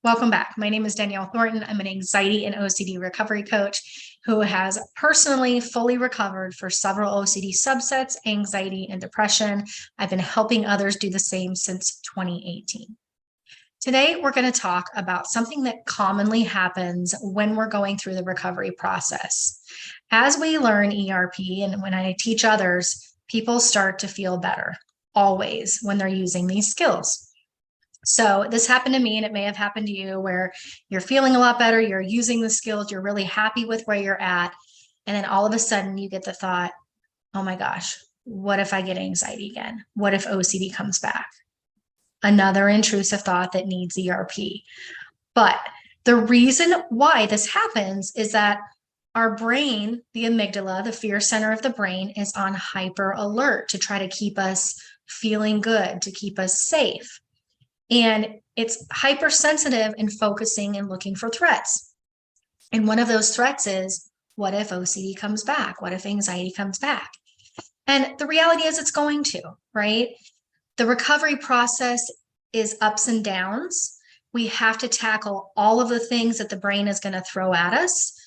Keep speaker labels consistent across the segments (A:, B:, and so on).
A: Welcome back. My name is Danielle Thornton. I'm an anxiety and OCD recovery coach who has personally fully recovered for several OCD subsets, anxiety, and depression. I've been helping others do the same since 2018. Today, we're going to talk about something that commonly happens when we're going through the recovery process. As we learn ERP and when I teach others, people start to feel better always when they're using these skills. So this happened to me, and it may have happened to you, where you're feeling a lot better, you're using the skills, you're really happy with where you're at. And then all of a sudden you get the thought, oh my gosh, what if I get anxiety again? What if OCD comes back? Another intrusive thought that needs ERP. But the reason why this happens is that our brain, the amygdala, the fear center of the brain, is on hyper alert to try to keep us feeling good, to keep us safe. And it's hypersensitive in focusing and looking for threats. And one of those threats is, what if OCD comes back? What if anxiety comes back? And the reality is it's going to, right? The recovery process is ups and downs. We have to tackle all of the things that the brain is going to throw at us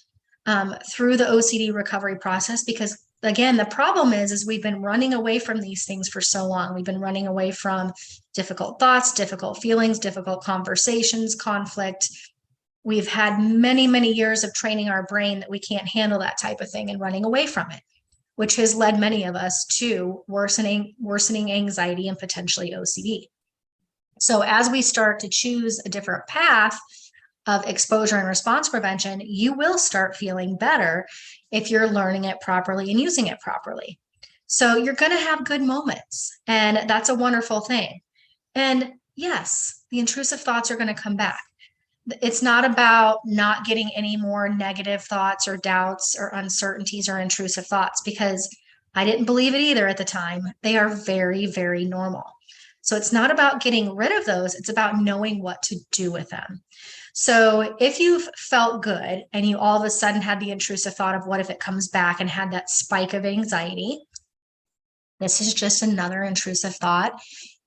A: through the OCD recovery process, because again, the problem is we've been running away from these things for so long. We've been running away from difficult thoughts, difficult feelings, difficult conversations, conflict. We've had many, many years of training our brain that we can't handle that type of thing and running away from it, which has led many of us to worsening anxiety and potentially OCD. So as we start to choose a different path of exposure and response prevention, you will start feeling better if you're learning it properly and using it properly. So you're going to have good moments, and that's a wonderful thing. And yes, the intrusive thoughts are going to come back. It's not about not getting any more negative thoughts or doubts or uncertainties or intrusive thoughts, because I didn't believe it either at the time. They are very, very normal. So it's not about getting rid of those. It's about knowing what to do with them. So if you've felt good and you all of a sudden had the intrusive thought of what if it comes back and had that spike of anxiety, this is just another intrusive thought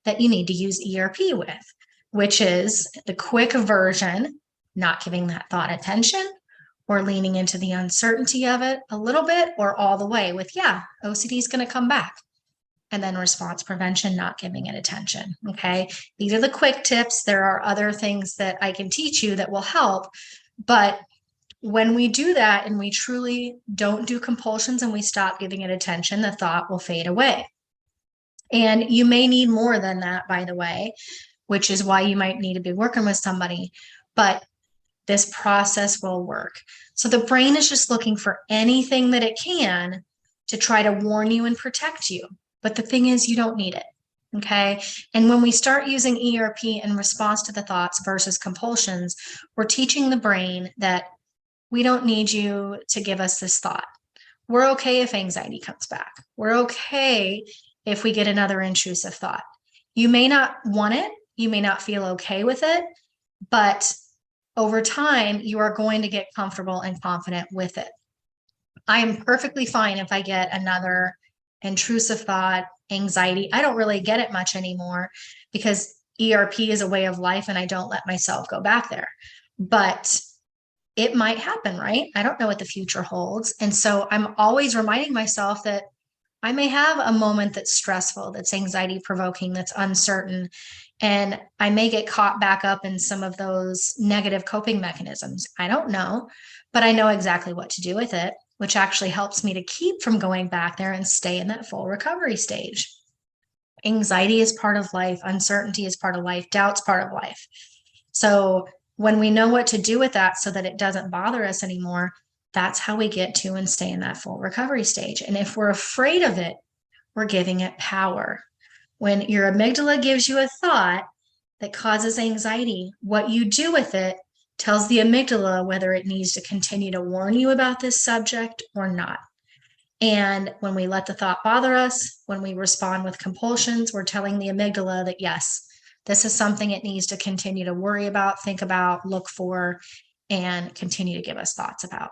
A: that you need to use ERP with, which is the quick version, not giving that thought attention or leaning into the uncertainty of it a little bit or all the way with, yeah, OCD is going to come back. And then response prevention, not giving it attention. Okay. These are the quick tips. There are other things that I can teach you that will help. But when we do that and we truly don't do compulsions and we stop giving it attention, the thought will fade away. And you may need more than that, by the way, which is why you might need to be working with somebody. But this process will work. So the brain is just looking for anything that it can to try to warn you and protect you. But the thing is, you don't need it, okay? And when we start using ERP in response to the thoughts versus compulsions, we're teaching the brain that we don't need you to give us this thought. We're okay if anxiety comes back. We're okay if we get another intrusive thought. You may not want it. You may not feel okay with it, but over time, you are going to get comfortable and confident with it. I am perfectly fine if I get another intrusive thought, anxiety. I don't really get it much anymore because ERP is a way of life and I don't let myself go back there. But it might happen, right? I don't know what the future holds. And so I'm always reminding myself that I may have a moment that's stressful, that's anxiety provoking, that's uncertain. And I may get caught back up in some of those negative coping mechanisms. I don't know, but I know exactly what to do with it, which actually helps me to keep from going back there and stay in that full recovery stage. Anxiety is part of life. Uncertainty is part of life. Doubt's part of life. So when we know what to do with that so that it doesn't bother us anymore, that's how we get to and stay in that full recovery stage. And if we're afraid of it, we're giving it power. When your amygdala gives you a thought that causes anxiety, what you do with it tells the amygdala whether it needs to continue to warn you about this subject or not. And when we let the thought bother us, when we respond with compulsions, we're telling the amygdala that, yes, this is something it needs to continue to worry about, think about, look for, and continue to give us thoughts about.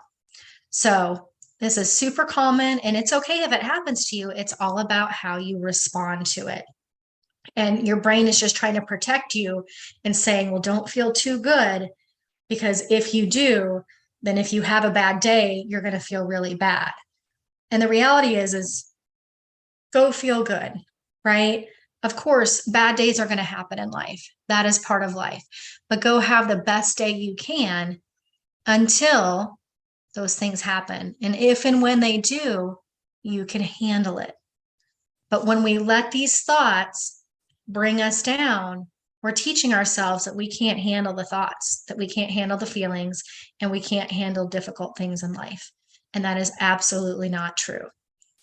A: So this is super common, and it's okay if it happens to you. It's all about how you respond to it. And your brain is just trying to protect you and saying, well, don't feel too good, because if you do, then if you have a bad day, you're going to feel really bad. And the reality is go feel good, right? Of course, bad days are going to happen in life. That is part of life. But go have the best day you can until those things happen. And if and when they do, you can handle it. But when we let these thoughts bring us down, we're teaching ourselves that we can't handle the thoughts, that we can't handle the feelings, and we can't handle difficult things in life. And that is absolutely not true.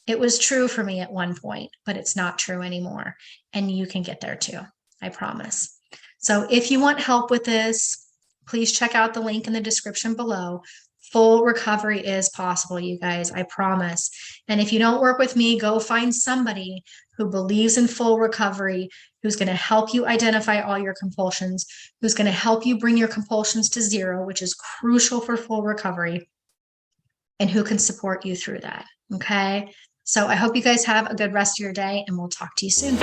A: It was true for me at one point, but it's not true anymore. And you can get there too, I promise. So if you want help with this, please check out the link in the description below. Full recovery is possible, you guys, I promise. And if you don't work with me, go find somebody who believes in full recovery, who's going to help you identify all your compulsions, who's going to help you bring your compulsions to zero, which is crucial for full recovery, and who can support you through that. Okay. So I hope you guys have a good rest of your day, and we'll talk to you soon.